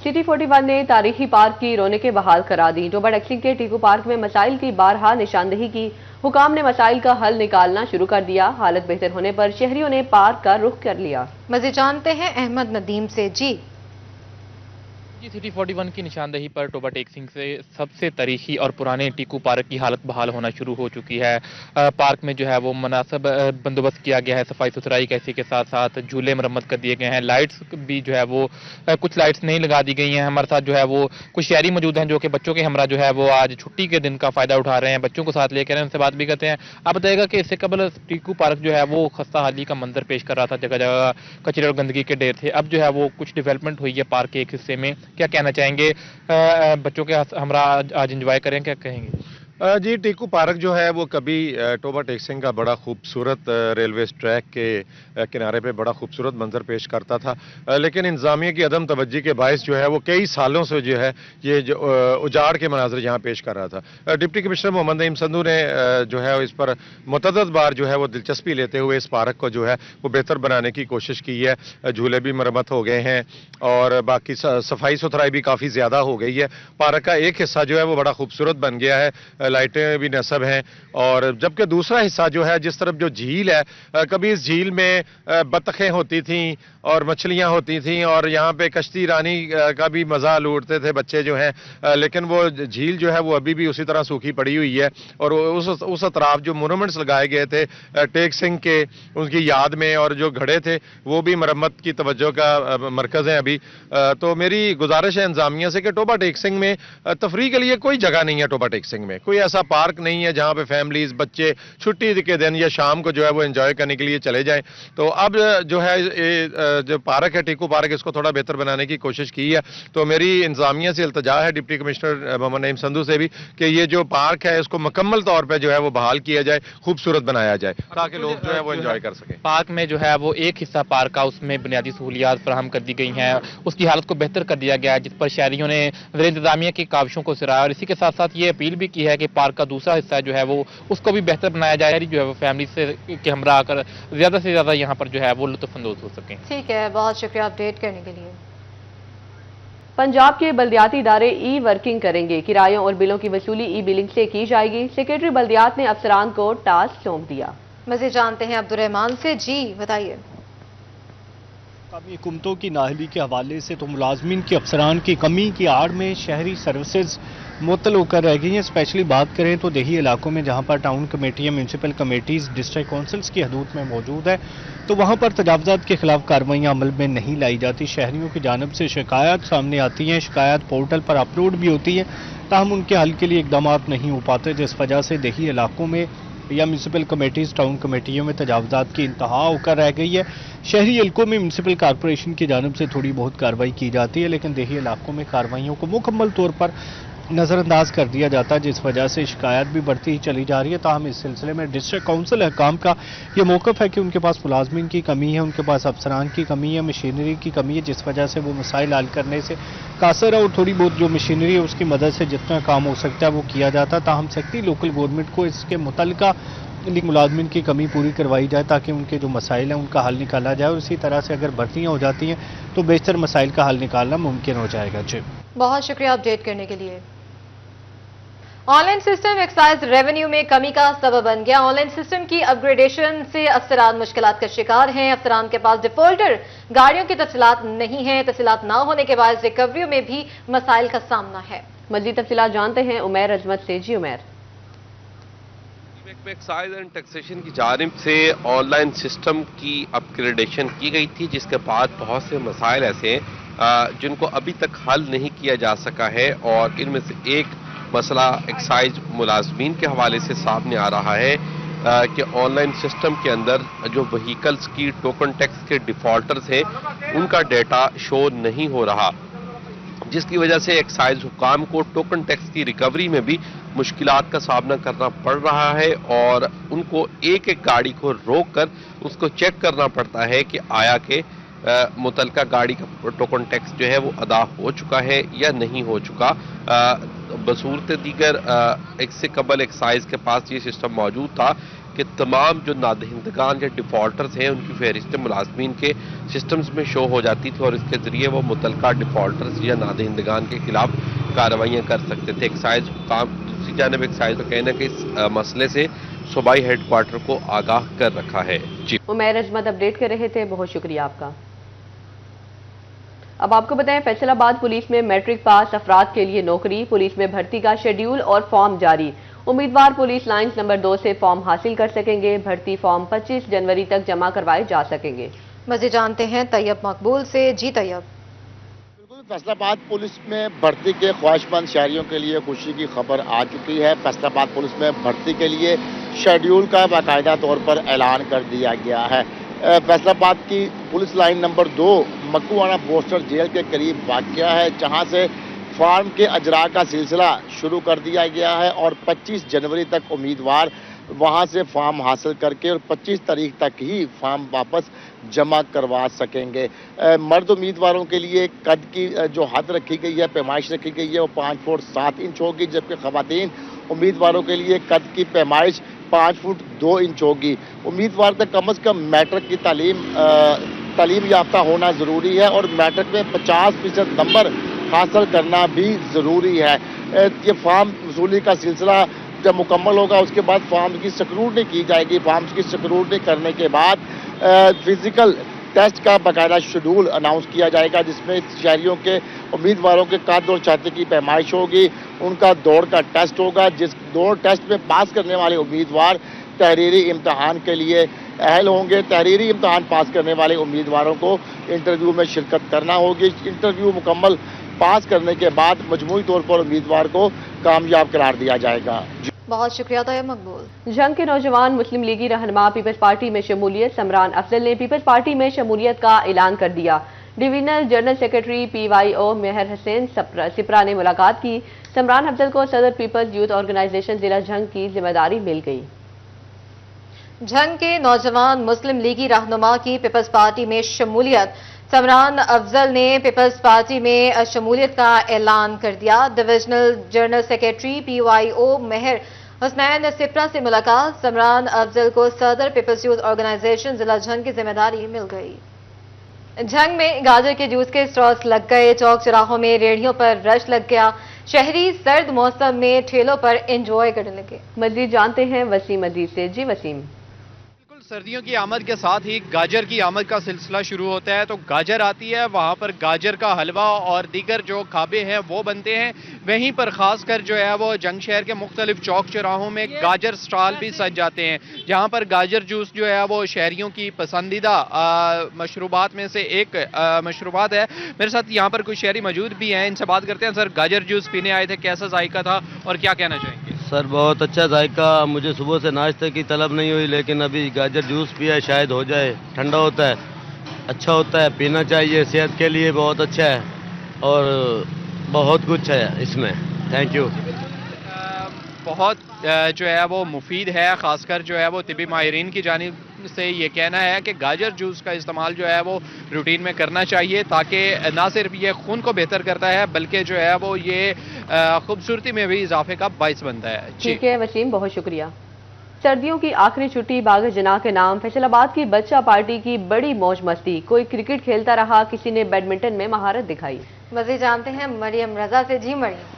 City 41 ने तारीखी park की रौनकें बहाल करा दी। टोबा टैक्सिंग के टीकू पार्क में मसाइल की बारहा निशानदही की। हुकाम ने मसाइल का हल निकालना शुरू कर दिया। हालत बेहतर होने पर शहरियों ने पार्क का रुख कर लिया। मज़ीद जानते हैं अहमद नदीम से। जी सिटी 41 की निशानदही पर टोबा टेक्सिंग से सबसे तारीखी और पुराने टीकू पार्क की हालत बहाल होना शुरू हो चुकी है। पार्क में जो है वो मुनासिब बंदोबस्त किया गया है, सफाई सुथराई कैसी के साथ साथ झूले मरम्मत कर दिए गए हैं। लाइट्स भी जो है वो कुछ लाइट्स नहीं लगा दी गई हैं। हमारे साथ जो है वो कुछ शहरी मौजूद हैं जो कि बच्चों के हमरा जो है वो आज छुट्टी के दिन का फायदा उठा रहे हैं, बच्चों को साथ लेकर उनसे बात भी करते हैं। आप बताइएगा कि इससे कबल टीकू पार्क जो है वो खस्ता हाली का मंजर पेश कर रहा था, जगह जगह कचरे और गंदगी के ढेर थे। अब जो है वो कुछ डेवलपमेंट हुई है पार्क के एक हिस्से में, क्या कहना चाहेंगे? बच्चों के हमरा आज एंजॉय करें, क्या कहेंगे? जी, टीकू पार्क जो है वो कभी टोबा टेक्सिंग का बड़ा खूबसूरत रेलवे ट्रैक के किनारे पे बड़ा खूबसूरत मंजर पेश करता था, लेकिन इंतजामिया की अदम तवज्जी के बायस जो है वो कई सालों से जो है ये जो उजाड़ के मनाजर यहाँ पेश कर रहा था। डिप्टी कमिश्नर मोहम्मद नईम संधू ने जो है इस पर मुतअद्दिद बार जो है वो दिलचस्पी लेते हुए इस पार्क को जो है वो बेहतर बनाने की कोशिश की है। झूले भी मरम्मत हो गए हैं और बाकी सफाई सुथराई भी काफ़ी ज़्यादा हो गई है। पार्क का एक हिस्सा जो है वो बड़ा खूबसूरत बन गया है, लाइटें भी नस्ब हैं, और जबकि दूसरा हिस्सा जो है जिस तरफ जो झील है, कभी इस झील में बतखें होती थीं और मछलियां होती थीं और यहाँ पे कश्ती रानी का भी मज़ा लूटते थे बच्चे जो हैं, लेकिन वो झील जो है वो अभी भी उसी तरह सूखी पड़ी हुई है। और उस अतराफ जो मोनूमेंट्स लगाए गए थे टेक सिंह के, उनकी याद में, और जो घड़े थे वो भी मरम्मत की तवज्जो का मरकज़ है अभी। तो मेरी गुजारिश है इंतजामिया से कि टोबा टेक सिंह में तफरीह के लिए कोई जगह नहीं है। टोबा टेक सिंह में कोई ऐसा पार्क नहीं है जहां पे फैमिलीज बच्चे छुट्टी के दिन या शाम को जो है वो एंजॉय करने के लिए चले जाएं। तो अब जो है जो पार्क है टीकू पार्क, इसको थोड़ा बेहतर बनाने की कोशिश की है। तो मेरी इंतजामिया से इल्तजा है, डिप्टी कमिश्नर मोहम्मद नईम संधू से भी, कि ये जो पार्क है इसको मुकम्मल तौर पर जो है वो बहाल किया जाए, खूबसूरत बनाया जाए ताकि लोग जो है वो एंजॉय कर सकें। पार्क में जो है वो एक हिस्सा पार्क का, उसमें बुनियादी सहूलियात फराहम कर दी गई हैं, उसकी हालत को बेहतर कर दिया गया है, जिस पर शहरियों ने इंतजामिया की काविशों को सराहा। और इसी के साथ साथ ये अपील भी की है कि पार्क का दूसरा हिस्सा जो है वो उसको भी बेहतर बनाया जाए, जो है वो फैमिली से के हमरा आकर ज्यादा से ज्यादा यहाँ पर जो है वो लुत्फअंदोज हो सकें। ठीक है, बहुत शुक्रिया अपडेट करने के लिए। पंजाब के बल्दियाती इदारे ई वर्किंग करेंगे। किरायों और बिलों की वसूली ई बिलिंग से की जाएगी। सेक्रेटरी बल्दियात ने अफसरान को टास्क सौंप दिया। मज़ीद जानते हैं अब्दुर्रहमान से। जी बताइए। हुकूमतों की नाअहली के हवाले से तो मुलाजमीन की अफसरान की कमी की आड़ में शहरी सर्विसेज मुअत्तल होकर रह गई हैं। स्पेशली बात करें तो देही इलाकों में जहां पर टाउन कमेटियां, म्यूनसिपल कमेटीज़ डिस्ट्रिक्ट काउंसिल्स की हदूद में मौजूद है, तो वहां पर तजावुज़ात के खिलाफ कार्रवाइयां अमल में नहीं लाई जाती। शहरियों की जानब से शिकायत सामने आती हैं, शिकायत पोर्टल पर अपलोड भी होती है, ताहम उनके हल के लिए इकदाम नहीं हो पाते, जिस वजह से देही इलाकों में या म्यूनसिपल कमेटीज़, टाउन कमेटियों में तजावुज़ात की इंतहा होकर रह गई है। शहरी इलाकों में म्यूनसिपल कॉरपोरेशन की जानब से थोड़ी बहुत कार्रवाई की जाती है, लेकिन देही इलाकों में कार्रवाइयों को मुकम्मल तौर पर नज़रअंदाज कर दिया जाता है, जिस वजह से शिकायत भी बढ़ती ही चली जा रही है। ताहम इस सिलसिले में डिस्ट्रिक्ट काउंसिल हकाम का ये मौक़िफ़ है कि उनके पास मुलाजमीन की कमी है, उनके पास अफसरान की कमी है, मशीनरी की कमी है, जिस वजह से वो मसाइल हल करने से कासर है। और थोड़ी बहुत जो मशीनरी है उसकी मदद से जितना काम हो सकता है वो किया जाता है। ताहम सख्ती लोकल गवर्नमेंट को इसके मुतल्लिका मुलाजमीन की कमी पूरी करवाई जाए, ताकि उनके जो मसाइल हैं उनका हल निकाला जाए। और इसी तरह से अगर भर्तियाँ हो जाती हैं तो बेहतर मसाइल का हल निकालना मुमकिन हो जाएगा। जी बहुत शुक्रिया अपडेट करने के लिए। ऑनलाइन सिस्टम एक्साइज रेवेन्यू में कमी का सबब बन गया। ऑनलाइन सिस्टम की अपग्रेडेशन से अफसरान मुश्किलात का शिकार हैं। अफसरान के पास डिफॉल्टर गाड़ियों की तफसीलात नहीं है। तफसीलात ना होने के बाद रिकवरियों में भी मसाइल का सामना है। मज़ीद तफसीलात जानते हैं उमैर अजमत से। जी उमैर। एक्साइज एंड टैक्सेशन की जानिब से ऑनलाइन सिस्टम की अपग्रेडेशन की गई थी, जिसके बाद बहुत से मसाइल ऐसे हैं जिनको अभी तक हल नहीं किया जा सका है। और इनमें से एक मसला एक्साइज मुलाजमीन के हवाले से सामने आ रहा है कि ऑनलाइन सिस्टम के अंदर जो व्हीकल्स की टोकन टैक्स के डिफॉल्टर्स हैं उनका डेटा शो नहीं हो रहा, जिसकी वजह से एक्साइज हुकाम को टोकन टैक्स की रिकवरी में भी मुश्किलात का सामना करना पड़ रहा है। और उनको एक एक गाड़ी को रोक कर उसको चेक करना पड़ता है कि आया कि मुतलका गाड़ी का टोकन टैक्स जो है वो अदा हो चुका है या नहीं हो चुका। बसूरत दीगर इससे कबल एक्साइज के पास ये सिस्टम मौजूद था کہ تمام جو نادہندگان یا ڈیفالٹرز ہیں ان کی فہرستیں ملازمین کے سسٹمز میں شو ہو جاتی تھی اور اس کے ذریعے وہ متعلقہ ڈیفالٹرز یا نادہندگان کے خلاف کارروائیاں کر سکتے تھے. ایکسائز حکام دوسری جانب ایکسائز کا کہنا ہے کہ اس مسئلے سے صوبائی ہیڈ کوارٹر کو آگاہ کر رکھا ہے. جی عمیر اجمد اپڈیٹ کر رہے تھے، بہت شکریہ آپ کا. اب آپ کو بتائیں فیصل آباد پولیس میں میٹرک پاس افراد کے لیے نوکری، پولیس میں بھرتی کا شیڈیول اور فارم جاری. امیدوار پولیس لائنز نمبر 2 سے فارم حاصل کر سکیں گے. بھرتی فارم 25 جنوری تک جمع کروائے جا سکیں گے. مزید جانتے ہیں طیب مقبول سے. جی طیب. بالکل، فیصل آباد پولیس میں بھرتی کے خواہش مند شہریوں کے لیے خوشی کی خبر آ چکی ہے. فیصل آباد پولیس میں بھرتی کے لیے شیڈیول کا باقاعدہ طور پر اعلان کر دیا گیا ہے. فیصل آباد کی police line number 2 Makwana borstal jail کے قریب واقع ہے، جہاں سے فارم کے اجراء کا سلسلہ شروع کر دیا گیا ہے اور 25 جنوری تک امیدوار وہاں سے فارم حاصل کر کے اور 25 تاریخ تک ہی فارم واپس جمع کروا سکیں گے. مرد امیدواروں کے لیے قد کی جو حد رکھی گئی ہے، پیمائش رکھی گئی ہے، وہ 5 فٹ 7 انچ ہوگی، جبکہ خواتین امیدواروں کے لیے قد کی پیمائش 5 فٹ 2 انچ ہوگی. امیدوار کا کم از کم میٹرک کی تعلیم یافتہ ہونا ضروری ہے اور میٹرک میں 50% نمبر حاصل کرنا بھی ضروری ہے. یہ فارم وصولی کا سلسلہ جب مکمل ہوگا اس کے بعد فارم کی سکروٹنی کی جائے گی. فارمز کی سکروٹنی کرنے کے بعد فزیکل ٹیسٹ کا باقاعدہ شیڈول اناؤنس کیا جائے گا، جس میں شہریوں کے امیدواروں کے قد اور چھاتی کی پیمائش ہوگی، ان کا دوڑ کا ٹیسٹ ہوگا. جس دوڑ ٹیسٹ میں پاس کرنے والے امیدوار تحریری امتحان کے لیے اہل ہوں گے. تحریری امتحان پاس کرنے والے امیدواروں کو انٹرویو میں شرکت کرنا ہوگی. انٹرویو مکمل پاس کرنے کے بعد مجموعی طور پر امیدوار کو کامیاب قرار دیا جائے گا. بہت شکریہ طیب مقبول. جنگ کے نوجوان مسلم لیگی رہنما پیپلز پارٹی میں شمولیت. سمران افضل نے پیپلز پارٹی میں شمولیت کا اعلان کر دیا. ڈویژنل جنرل سیکرٹری PYO مہر حسین سپرا نے ملاقات کی. سمران افضل کو صدر پیپلز یوتھ آرگنائزیشن ضلع جنگ کی ذمہ داری مل گئی. جنگ کے نوجوان مسلم لیگی رہنما کی پیپلز پارٹی میں شمولیت. سمران افضل نے پیپلز پارٹی میں شمولیت کا اعلان کر دیا. ڈویژنل جنرل سیکرٹری PYO مہر حسین سپرا سے ملاقات. سمران افضل کو صدر پیپلز یوتھ آرگنائزیشن ضلع جنگ کی ذمہ داری مل گئی. جنگ میں گاجر کے جوس کے اسٹالز لگ گئے. چوک چراہوں میں ریڑھیوں پر رش لگ گیا. شہری سرد موسم میں ٹھیلوں پر انجوائے کرنے لگے. مزید جانتے ہیں وسیم عزیز سے. جی وسیم. سردیوں کی آمد کے ساتھ ہی گاجر کی آمد کا سلسلہ شروع ہوتا ہے، تو گاجر آتی ہے، وہاں پر گاجر کا حلوہ اور دیگر جو کھابے ہیں وہ بنتے ہیں. وہیں پر خاص کر جو ہے وہ جنگ شہر کے مختلف چوک چوراہوں میں گاجر سٹال بھی سج جاتے ہیں، جہاں پر گاجر جوس جو ہے وہ شہریوں کی پسندیدہ مشروبات میں سے ایک مشروبات ہے. میرے ساتھ یہاں پر کچھ شہری موجود بھی ہیں، ان سے بات کرتے ہیں. سر، گاجر جوس پینے آئے تھے، کیسا ذائقہ تھا اور کیا کہنا چاہیں گے؟ سر بہت اچھا ذائقہ. مجھے صبح سے ناشتے کی طلب نہیں ہوئی، لیکن ابھی گاجر جوس پیا ہے، شاید ہو جائے. ٹھنڈا ہوتا ہے، اچھا ہوتا ہے، پینا چاہیے، صحت کے لیے بہت اچھا ہے اور بہت کچھ ہے اس میں. Thank you. بہت جو ہے وہ مفید ہے، خاص کر جو ہے وہ طبی ماہرین کی جانب سے یہ کہنا ہے کہ گاجر جوس کا استعمال جو ہے وہ روٹین میں کرنا چاہیے، تاکہ نہ صرف یہ خون کو بہتر کرتا ہے بلکہ جو ہے وہ یہ خوبصورتی میں بھی اضافے کا باعث بنتا ہے. ٹھیک ہے وسیم، بہت شکریہ. سردیوں کی آخری چھٹی باغ جناح کے نام. فیصل آباد کی بچہ پارٹی کی بڑی موج مستی. کوئی کرکٹ کھیلتا رہا، کسی نے بیڈمنٹن میں مہارت دکھائی. مزید جانتے ہیں مریم رضا سے. جی مریم.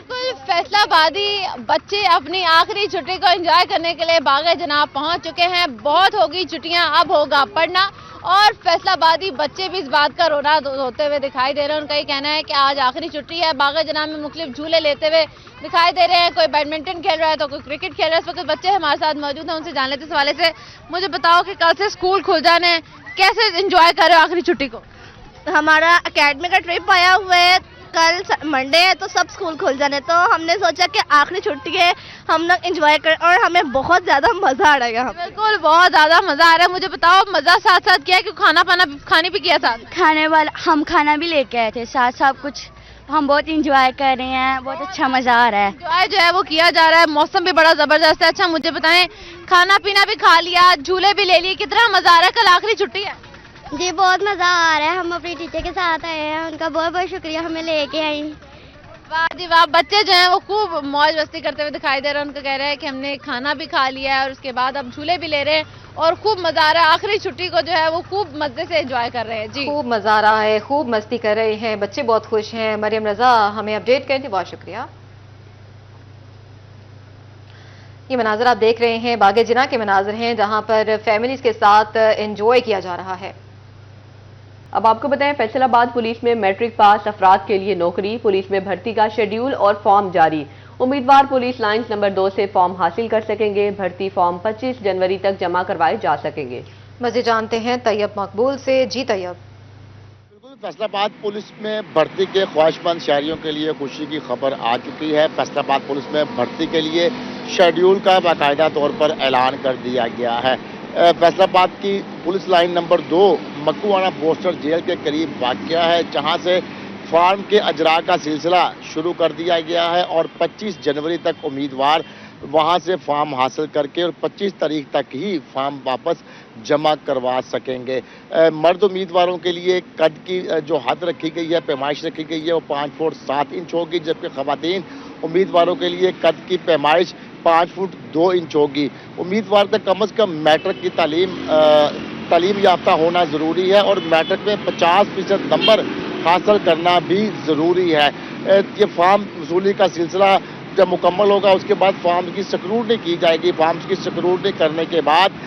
بالکل، فیصل آبادی بچے اپنی آخری چھٹی کو انجوائے کرنے کے لیے باغ جناح پہنچ چکے ہیں. بہت ہوگی چھٹیاں، اب ہوگا پڑھنا. اور فیصل آبادی بچے بھی اس بات کا رونا ہوتے ہوئے دکھائی دے رہے ہیں. ان کا یہ کہنا ہے کہ آج آخری چھٹی ہے. باغ جناح میں مختلف جھولے لیتے ہوئے دکھائی دے رہے ہیں. کوئی بیڈمنٹن کھیل رہا ہے تو کوئی کرکٹ کھیل رہا ہے. اس وقت بچے ہمارے ساتھ موجود ہیں، ان سے جان لیتے. اس حوالے سے مجھے بتاؤ کہ کل سے اسکول کھل جانے ہیں، کیسے انجوائے کر رہے ہو آخری چھٹی کو؟ ہمارا اکیڈمی کا ٹرپ آیا ہوا ہے، کل منڈے ہے تو سب اسکول کھل جانے، تو ہم نے سوچا کہ آخری چھٹی ہے ہم لوگ انجوائے کریں اور ہمیں بہت زیادہ مزہ آ رہا ہے یہاں. بالکل بہت زیادہ مزہ آ رہا ہے. مجھے بتاؤ مزہ ساتھ ساتھ کیا ہے کہ کھانے بھی کیا ساتھ؟ ہم کھانا بھی لے کے آئے تھے ساتھ ساتھ کچھ. ہم بہت انجوائے کر رہے ہیں، بہت اچھا مزہ آ رہا ہے. انجوائے جو ہے وہ کیا جا رہا ہے، موسم بھی بڑا زبردست ہے. اچھا مجھے بتائیں، کھانا پینا بھی کھا لیا، جھولے بھی لے لیے، کتنا مزہ آ رہا ہے؟ کل آخری چھٹی ہے. جی بہت مزہ آ رہا ہے. ہم اپنی ٹیچر کے ساتھ آئے ہیں، ان کا بہت بہت شکریہ ہمیں لے کے آئی. वाह जी वाह, बच्चे जो हैं वो खूब मौज मस्ती करते हुए दिखाई दे रहे हैं। उनको कह रहे हैं कि हमने खाना भी खा लिया है और उसके बाद अब झूले भी ले रहे हैं और खूब मजा आ रहा है। आखिरी छुट्टी को जो है वो खूब मजे से एंजॉय कर रहे हैं। जी, खूब मजा आ रहा है, खूब मस्ती कर रहे हैं, बच्चे बहुत खुश हैं। मरियम रजा हमें अपडेट करने बहुत शुक्रिया। ये मनाजर आप देख रहे हैं बागे जिना के मनाजर हैं, जहां पर फैमिलीज के साथ एंजॉय किया जा रहा है। अब आपको बताएं, फैसलाबाद पुलिस में मैट्रिक पास अफराद के लिए नौकरी, पुलिस में भर्ती का शेड्यूल और फॉर्म जारी। उम्मीदवार पुलिस लाइंस नंबर 2 से फॉर्म हासिल कर सकेंगे। भर्ती फॉर्म 25 जनवरी तक जमा करवाए जा सकेंगे। मज़ीद जानते हैं तैयब मकबूल से। जी तैयब। बिल्कुल, फैसलाबाद पुलिस में भर्ती के ख्वाहिशमंद शहरियों के लिए खुशी की खबर आ चुकी है। फैसलाबाद पुलिस में भर्ती के लिए शेड्यूल का बाकायदा तौर पर ऐलान कर दिया गया है। फैसलाबाद की police line number 2 Makkuwana borstal jail के करीब वाक़या है, जहां से फार्म के अजरा का सिलसिला शुरू कर दिया गया है और 25 जनवरी तक उम्मीदवार वहां से फॉर्म हासिल करके और 25 तारीख तक ही फॉर्म वापस जमा करवा सकेंगे। मर्द उम्मीदवारों के लिए कद की जो हद रखी गई है, पैमाइश रखी गई है, वो 5 फुट 7 इंच होगी, जबकि खवातीन उम्मीदवारों के लिए कद की पैमाइश 5 फुट 2 इंच होगी। उम्मीदवार का कम से कम मैट्रिक की तालीम याफ्ता होना ज़रूरी है और मैट्रिक में 50% नंबर हासिल करना भी ज़रूरी है। ये फॉर्म वसूली का सिलसिला जब मुकम्मल होगा उसके बाद फॉर्म की स्क्रूटनी की जाएगी। फॉर्म्स की स्क्रूटनी करने के बाद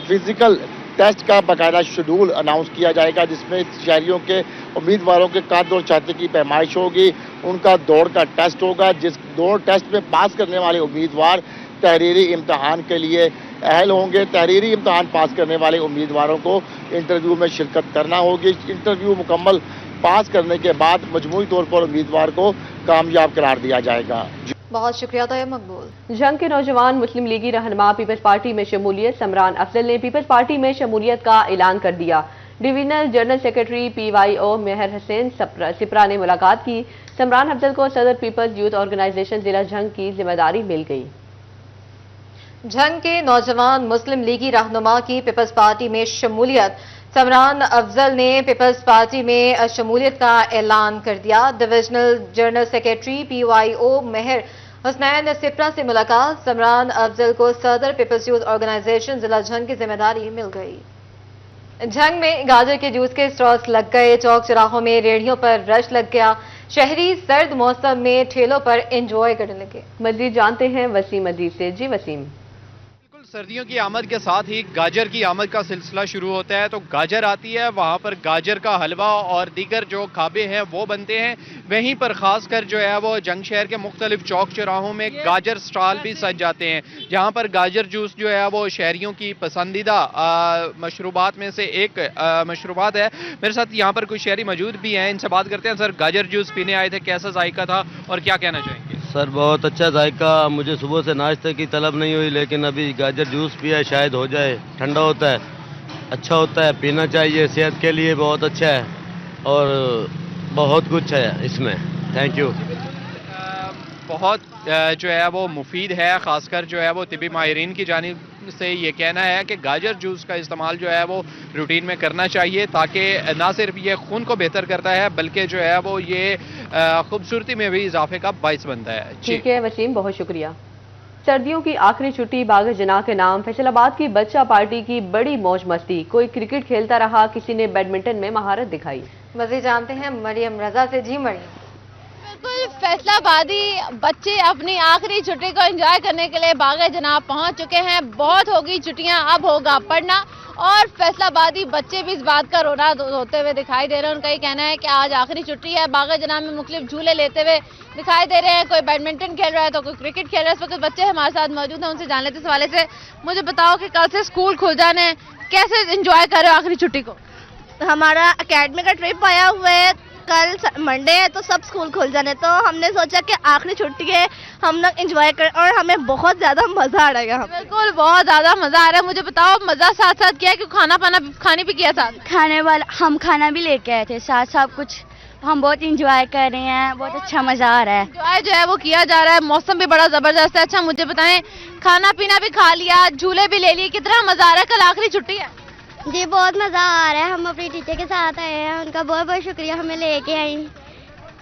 फिजिकल टेस्ट का बाकायदा शेड्यूल अनाउंस किया जाएगा, जिसमें शहरियों के उम्मीदवारों के कद और छाती की पैमाइश होगी, उनका दौड़ का टेस्ट होगा। जिस दौड़ टेस्ट में पास करने वाले उम्मीदवार तहरीरी इम्तहान के लिए अहल होंगे। तहरीरी इम्तहान पास करने वाले उम्मीदवारों को इंटरव्यू में शिरकत करना होगी। इंटरव्यू मुकम्मल पास करने के बाद मजमूई तौर पर उम्मीदवार को कामयाब करार दिया जाएगा। बहुत शुक्रिया तैयब मकबूल। जंग के नौजवान मुस्लिम लीगी रहनुमा पीपल्स पार्टी में शमूलियत। समरान अफजल ने पीपल्स पार्टी में शमूलियत का ऐलान कर दिया। डिवीजनल जनरल सेक्रेटरी PYO मेहर हुसैन सिपरा ने मुलाकात की। समरान अफजल को सदर पीपल्स यूथ ऑर्गेनाइजेशन जिला जंग की जिम्मेदारी मिल गई। जंग के नौजवान मुस्लिम लीगी रहनुमा की पीपल्स पार्टी में शमूलियत। समरान अफजल ने पीपल्स पार्टी में शमूलियत का ऐलान कर दिया। डिविजनल जनरल सेक्रेटरी PYO मेहर हुसैन सिपरा से मुलाकात। समरान अफजल को सदर पीपल्स यूथ ऑर्गेनाइजेशन जिला जंग की जिम्मेदारी मिल गई। जंग में गाजर के जूस के स्टॉल्स लग गए। चौक चौराहों में रेहड़ियों पर रश लग गया। शहरी सर्द मौसम में ठेलों पर एंजॉय करने लगे। मजीद जानते हैं वसीम अजीज से। जी वसीम। सर्दियों की आमद के साथ ही गाजर की आमद का सिलसिला शुरू होता है, तो गाजर आती है, वहाँ पर गाजर का हलवा और दीगर जो खाबे हैं वो बनते हैं। वहीं पर ख़ासकर जो है वो जंग शहर के मुख्तलिफ चौक चौराहों में गाजर स्टॉल भी सज जाते हैं, जहाँ पर गाजर जूस जो है वो शहरियों की पसंदीदा मशरूबात में से एक मशरूबात है। मेरे साथ यहाँ पर कुछ शहरी मौजूद भी हैं, इनसे बात करते हैं। सर, गाजर जूस पीने आए थे, कैसा जायका था और क्या कहना चाहेंगे? सर बहुत अच्छा जायका, मुझे सुबह से नाश्ते की तलब नहीं हुई, लेकिन अभी गाजर जूस पिया, शायद हो जाए। ठंडा होता है, अच्छा होता है, पीना चाहिए, सेहत के लिए बहुत अच्छा है और बहुत कुछ है इसमें। Thank you. बहुत जो है वो मुफीद है, ख़ासकर जो है वो तिबी माहिरीन की जानिब से ये कहना है कि गाजर जूस का इस्तेमाल जो है वो रूटीन में करना चाहिए, ताकि ना सिर्फ ये खून को बेहतर करता है बल्कि जो है वो ये खूबसूरती में भी इजाफे का बाइस बनता है। ठीक है वसीम, बहुत शुक्रिया। सर्दियों की आखिरी छुट्टी बाग जना के नाम फैसलाबाद की बच्चा पार्टी की बड़ी मौज मस्ती। कोई क्रिकेट खेलता रहा, किसी ने बैडमिंटन में महारत दिखाई। मज़ीद जानते हैं मरियम रजा से। जी मरियम। बिल्कुल, फैसलाबादी बच्चे अपनी आखिरी छुट्टी को एंजॉय करने के लिए बागे जनाब पहुंच चुके हैं। बहुत होगी छुट्टियां, अब होगा पढ़ना। और फैसलाबादी बच्चे भी इस बात का रोना होते हुए दिखाई दे रहे हैं। उनका ये कहना है कि आज आखिरी छुट्टी है। बागे जनाब में मुख्तलिफ झूले लेते हुए दिखाई दे रहे हैं। कोई बैडमिंटन खेल रहा है तो कोई क्रिकेट खेल रहा है। इस वक्त बच्चे हमारे साथ मौजूद हैं, उनसे जान लेते इस हवाले से। मुझे बताओ कि कल से स्कूल खुल जाने हैं, कैसे एंजॉय कर रहे हो आखिरी छुट्टी को? हमारा एकेडमी का ट्रिप आया हुआ है, कल मंडे है तो सब स्कूल खुल जाने, तो हमने सोचा कि आखिरी छुट्टी है, हम लोग एंजॉय करें और हमें बहुत ज़्यादा मज़ा आ रहा है यहाँ। बिल्कुल, बहुत ज़्यादा मज़ा आ रहा है। मुझे बताओ, मज़ा साथ साथ किया कि खाने भी किया साथ? हम खाना भी लेके आए थे साथ साथ कुछ। हम बहुत इंजॉय कर रहे हैं, बहुत अच्छा मज़ा आ रहा है। एंजॉय जो है वो किया जा रहा है, मौसम भी बड़ा ज़बरदस्त है। अच्छा मुझे बताएं, खाना पीना भी खा लिया, झूले भी ले लिए, कितना मज़ा आ रहा है? कल आखिरी छुट्टी है। जी बहुत मज़ा आ रहा है। हम अपनी टीचर के साथ आए हैं, उनका बहुत बहुत शुक्रिया हमें लेके आई।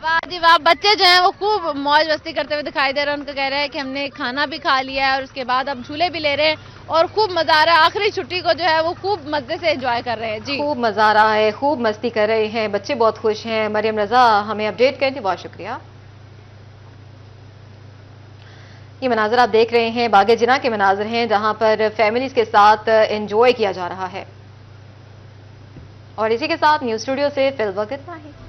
वाह जी वाह, बच्चे जो हैं वो खूब मौज मस्ती करते हुए दिखाई दे रहे हैं। उनको कह रहे हैं कि हमने खाना भी खा लिया है और उसके बाद अब झूले भी ले रहे हैं और खूब मजा आ रहा है। आखिरी छुट्टी को जो है वो खूब मजे से एंजॉय कर रहे हैं। जी खूब मजा आ रहा है, खूब मस्ती कर रहे हैं, बच्चे बहुत खुश हैं। मरियम रजा हमें अपडेट करें थी, बहुत शुक्रिया। ये मनाजर आप देख रहे हैं बागे जिना के मनाजर हैं, जहां पर फैमिलीज के साथ एंजॉय किया जा रहा है। और इसी के साथ न्यूज स्टूडियो से फिल वक्त इतना ही।